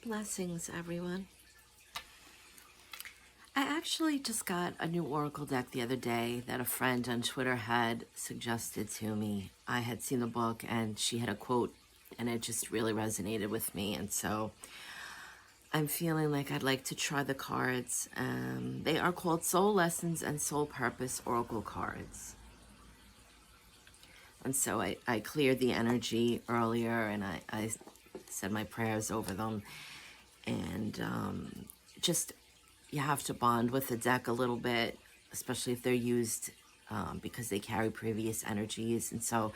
Blessings, everyone. I actually just got a new Oracle deck the other day that a friend on Twitter had suggested to me. I had seen the book and she had a quote and it just really resonated with me. And so I'm feeling like I'd like to try the cards. They are called Soul Lessons and Soul Purpose Oracle cards. And so I cleared the energy earlier and I said my prayers over them. And just you have to bond with the deck a little bit, especially if they're used because they carry previous energies. And so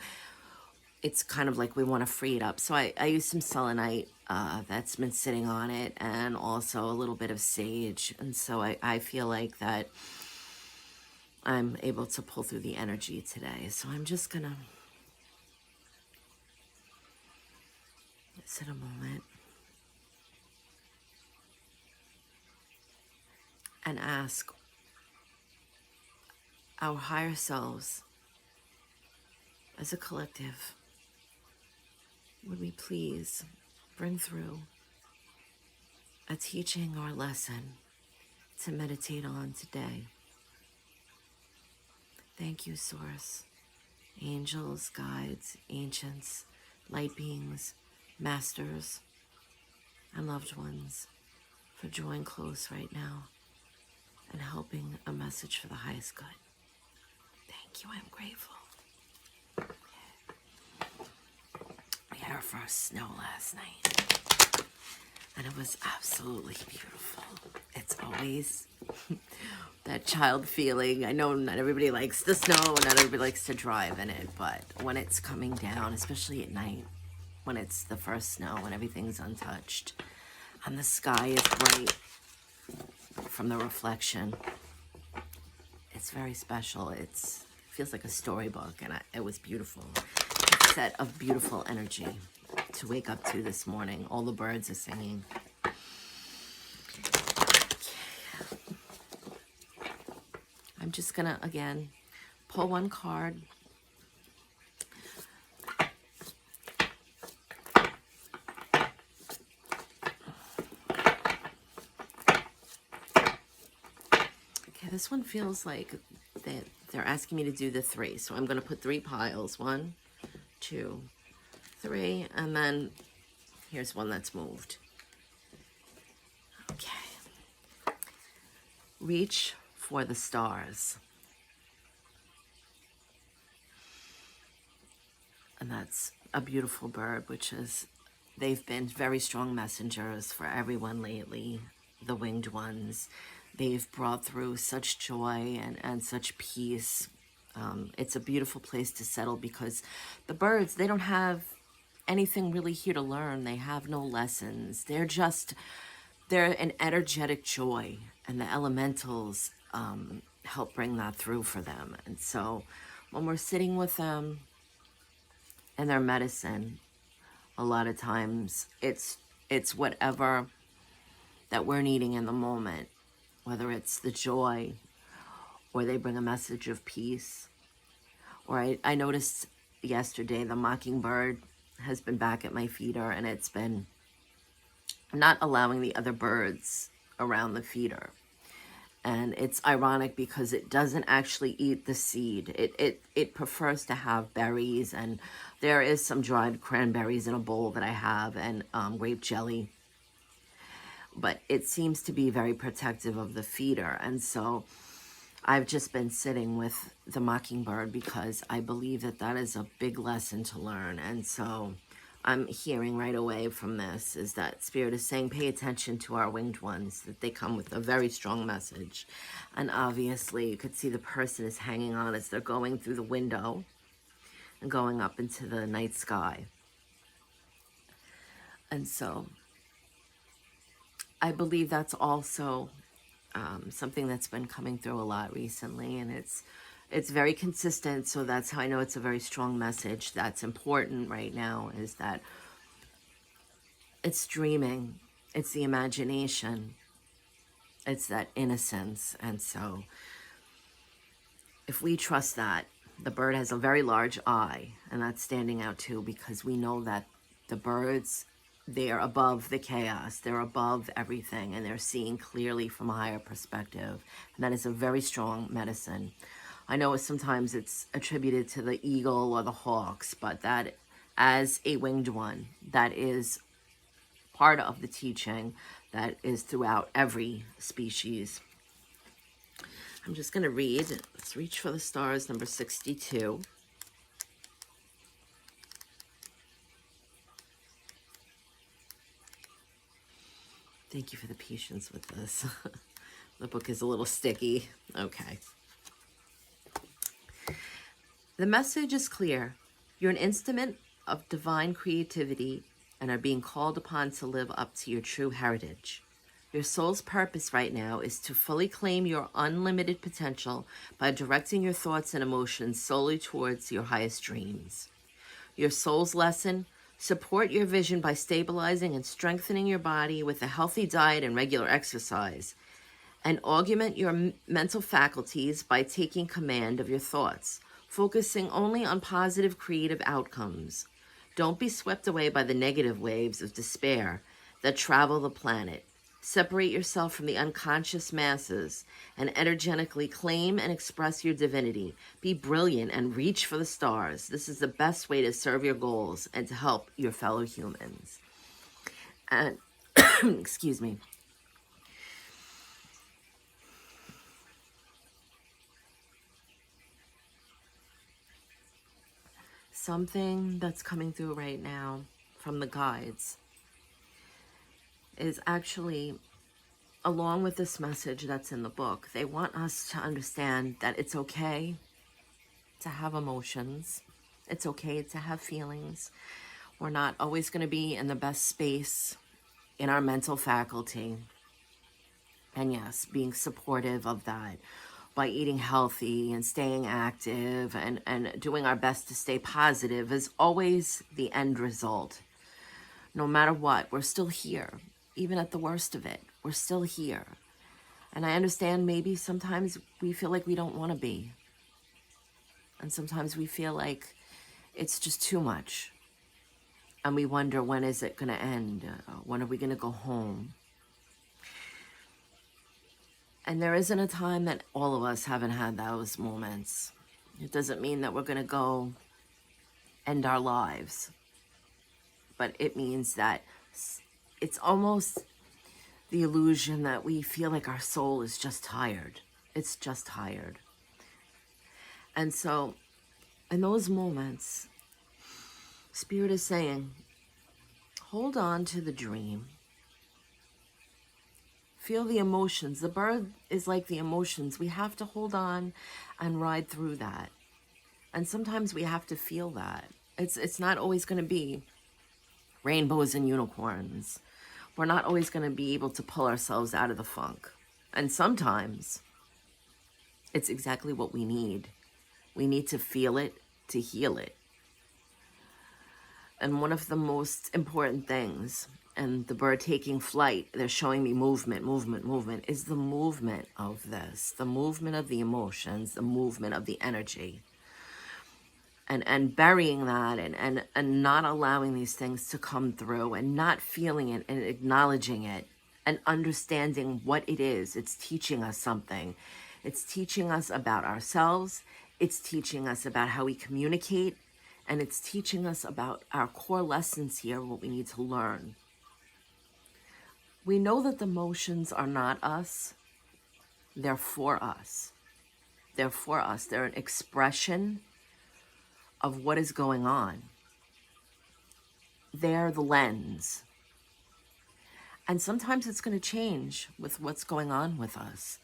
it's kind of like we want to free it up. So I use some selenite that's been sitting on it and also a little bit of sage. And so I feel like that I'm able to pull through the energy today. So I'm just going to sit a moment and ask our higher selves as a collective, would we please bring through a teaching or lesson to meditate on today? Thank you, Source, angels, guides, ancients, light beings, masters, and loved ones for drawing close right now and helping a message for the highest good. Thank you, I'm grateful. We had our first snow last night, and it was absolutely beautiful. It's always that child feeling. I know not everybody likes the snow, not everybody likes to drive in it, but when it's coming down, especially at night, when it's the first snow and everything's untouched, and the sky is bright from the reflection, it's very special. It feels like a storybook, and it was beautiful. A set of beautiful energy to wake up to this morning. All the birds are singing. I'm just gonna, again, pull one card. Okay, this one feels like they're asking me to do the 3. So I'm gonna put 3 piles. 1, 2, 3, and then here's one that's moved. Okay. Reach for the stars. And that's a beautiful bird, which is, they've been very strong messengers for everyone lately, the winged ones. They've brought through such joy and such peace. It's a beautiful place to settle because the birds, they don't have anything really here to learn. They have no lessons. They're an energetic joy, and the elementals help bring that through for them. And so when we're sitting with them and their medicine, a lot of times it's whatever that we're needing in the moment, whether it's the joy or they bring a message of peace. Or I noticed yesterday the mockingbird has been back at my feeder, and it's been not allowing the other birds around the feeder. And it's ironic because it doesn't actually eat the seed. It prefers to have berries, and there is some dried cranberries in a bowl that I have, and grape jelly. But it seems to be very protective of the feeder. And so I've just been sitting with the mockingbird because I believe that that is a big lesson to learn. And so I'm hearing right away from this is that Spirit is saying, pay attention to our winged ones, that they come with a very strong message. And obviously you could see the person is hanging on as they're going through the window and going up into the night sky. And so I believe that's also something that's been coming through a lot recently, and it's very consistent. So that's how I know it's a very strong message that's important right now, is that it's dreaming, it's the imagination, it's that innocence. And so if we trust that, the bird has a very large eye, and that's standing out too, because we know that the birds They are above the chaos. They're above everything, and they're seeing clearly from a higher perspective. And that is a very strong medicine. I know sometimes it's attributed to the eagle or the hawks, but that, as a winged one, that is part of the teaching that is throughout every species. I'm just going to read. Let's reach for the stars, number 62. Thank you for the patience with this. The book is a little sticky. Okay. The message is clear. You're an instrument of divine creativity and are being called upon to live up to your true heritage. Your soul's purpose right now is to fully claim your unlimited potential by directing your thoughts and emotions solely towards your highest dreams. Your soul's lesson: support your vision by stabilizing and strengthening your body with a healthy diet and regular exercise, and augment your mental faculties by taking command of your thoughts, focusing only on positive creative outcomes. Don't be swept away by the negative waves of despair that travel the planet. Separate yourself from the unconscious masses and energetically claim and express your divinity. Be brilliant and reach for the stars. This is the best way to serve your goals and to help your fellow humans. And, excuse me. Something that's coming through right now from the guides is actually, along with this message that's in the book, they want us to understand that it's okay to have emotions. It's okay to have feelings. We're not always going to be in the best space in our mental faculty. And yes, being supportive of that by eating healthy and staying active and doing our best to stay positive is always the end result. No matter what, we're still here. Even at the worst of it, we're still here. And I understand maybe sometimes we feel like we don't want to be. And sometimes we feel like it's just too much. And we wonder, when is it going to end? When are we going to go home? And there isn't a time that all of us haven't had those moments. It doesn't mean that we're going to go end our lives. But it means that it's almost the illusion that we feel like our soul is just tired. It's just tired. And so in those moments, Spirit is saying, hold on to the dream. Feel the emotions. The bird is like the emotions. We have to hold on and ride through that. And sometimes we have to feel that. It's not always going to be rainbows and unicorns. We're not always going to be able to pull ourselves out of the funk. And sometimes it's exactly what we need. We need to feel it to heal it. And one of the most important things, and the bird taking flight, they're showing me movement, is the movement of this, the movement of the emotions, the movement of the energy. And burying that and not allowing these things to come through and not feeling it and acknowledging it and understanding what it is. It's teaching us something. It's teaching us about ourselves. It's teaching us about how we communicate. And it's teaching us about our core lessons here, what we need to learn. We know that the emotions are not us. They're for us. They're for us. They're an expression of what is going on. They're the lens. And sometimes it's going to change with what's going on with us.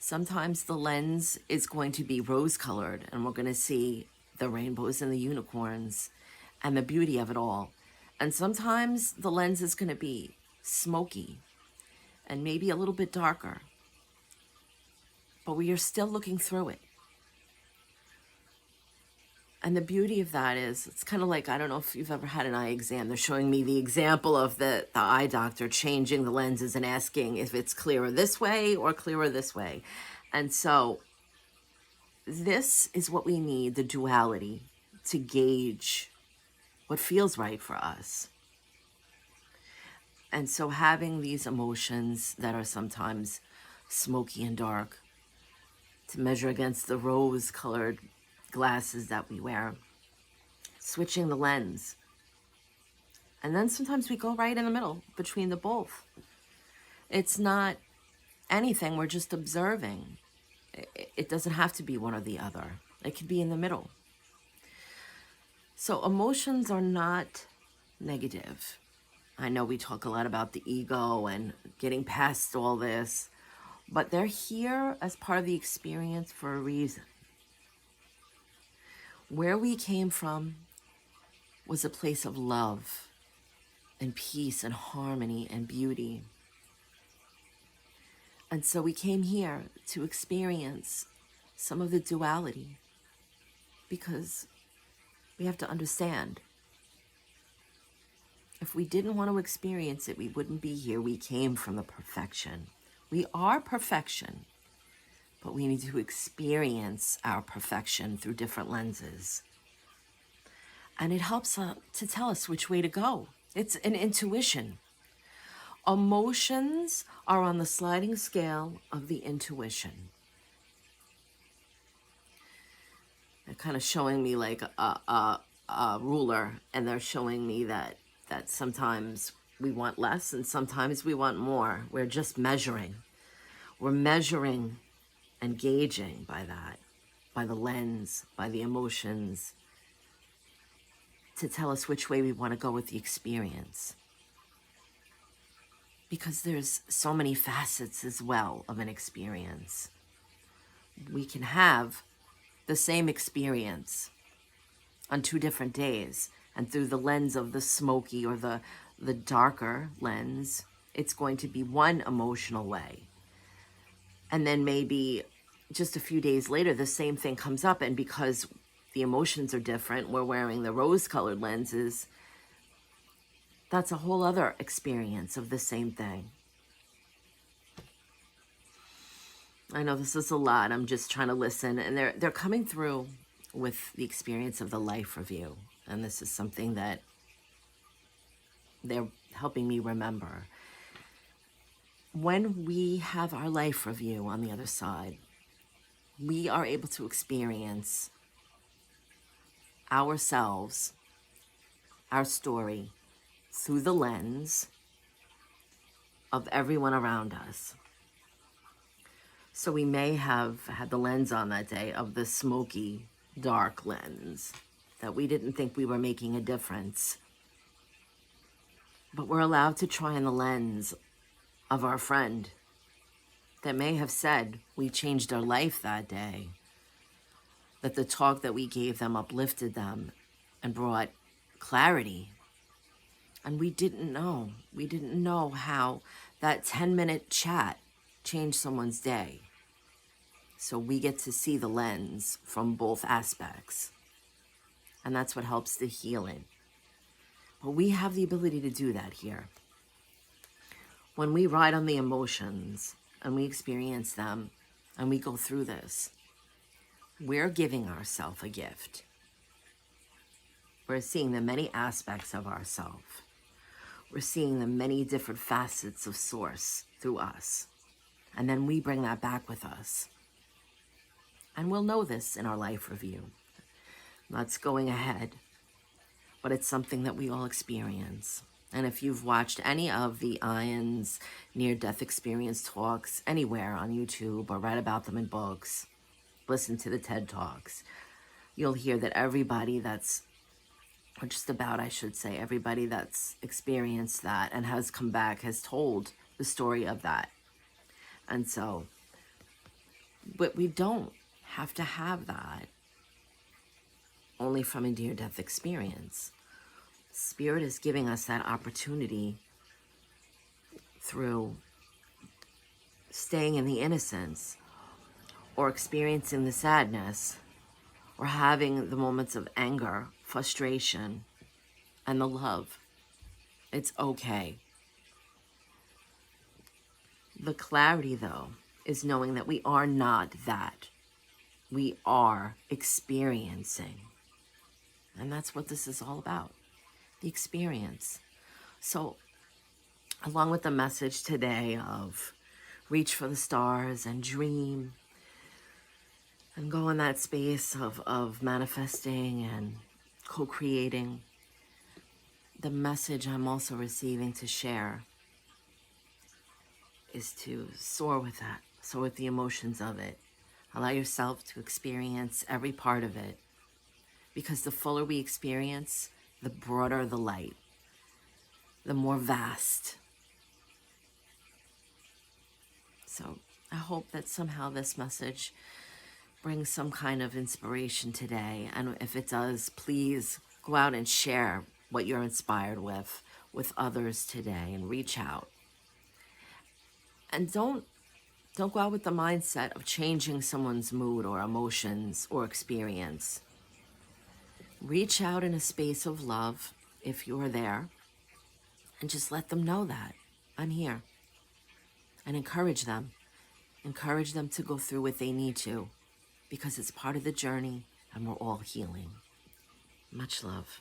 Sometimes the lens is going to be rose-colored and we're going to see the rainbows and the unicorns and the beauty of it all. And sometimes the lens is going to be smoky and maybe a little bit darker. But we are still looking through it. And the beauty of that is, it's kind of like, I don't know if you've ever had an eye exam. They're showing me the example of the eye doctor changing the lenses and asking if it's clearer this way or clearer this way. And so this is what we need, the duality, to gauge what feels right for us. And so having these emotions that are sometimes smoky and dark to measure against the rose-colored glasses that we wear, switching the lens. And then sometimes we go right in the middle between the both. It's not anything, we're just observing. It doesn't have to be one or the other. It could be in the middle. So emotions are not negative. I know we talk a lot about the ego and getting past all this, but they're here as part of the experience for a reason. Where we came from was a place of love and peace and harmony and beauty. And so we came here to experience some of the duality, because we have to understand, if we didn't want to experience it, we wouldn't be here. We came from the perfection. We are perfection, but we need to experience our perfection through different lenses. And it helps to tell us which way to go. It's an intuition. Emotions are on the sliding scale of the intuition. They're kind of showing me like a ruler, and they're showing me that sometimes we want less and sometimes we want more. We're just measuring. We're measuring and gauging by that, by the lens, by the emotions, to tell us which way we want to go with the experience. Because there's so many facets as well of an experience. We can have the same experience on 2 different days, and through the lens of the smoky or the darker lens, it's going to be one emotional way. And then maybe just a few days later, the same thing comes up, and because the emotions are different, we're wearing the rose-colored lenses, that's a whole other experience of the same thing. I know this is a lot. I'm just trying to listen, and they're coming through with the experience of the life review. And this is something that they're helping me remember. When we have our life review on the other side, we are able to experience ourselves, our story, through the lens of everyone around us. So we may have had the lens on that day of the smoky, dark lens, that we didn't think we were making a difference. But we're allowed to try on the lens of our friend that may have said we changed their life that day, that the talk that we gave them uplifted them and brought clarity. And we didn't know. We didn't know how that 10-minute chat changed someone's day. So we get to see the lens from both aspects. And that's what helps the healing. But we have the ability to do that here. When we ride on the emotions and we experience them and we go through this, we're giving ourselves a gift. We're seeing the many aspects of ourselves. We're seeing the many different facets of Source through us. And then we bring that back with us. And we'll know this in our life review. That's going ahead, but it's something that we all experience. And if you've watched any of the IANDS near-death experience talks anywhere on YouTube or read about them in books, listen to the TED Talks, you'll hear that everybody that's, or just about, I should say, everybody that's experienced that and has come back has told the story of that. And so, but we don't have to have that only from a near-death experience. Spirit is giving us that opportunity through staying in the innocence or experiencing the sadness or having the moments of anger, frustration, and the love. It's okay. The clarity, though, is knowing that we are not that. We are experiencing. And that's what this is all about, the experience. So along with the message today of reach for the stars and dream and go in that space of manifesting and co-creating. The message I'm also receiving to share is to soar with that, soar with the emotions of it. Allow yourself to experience every part of it, because the fuller we experience, the broader the light, the more vast. So I hope that somehow this message brings some kind of inspiration today. And if it does, please go out and share what you're inspired with others today, and reach out. And don't go out with the mindset of changing someone's mood or emotions or experience. Reach out in a space of love if you're there, and just let them know that I'm here. And encourage them. Encourage them to go through what they need to, because it's part of the journey and we're all healing. Much love.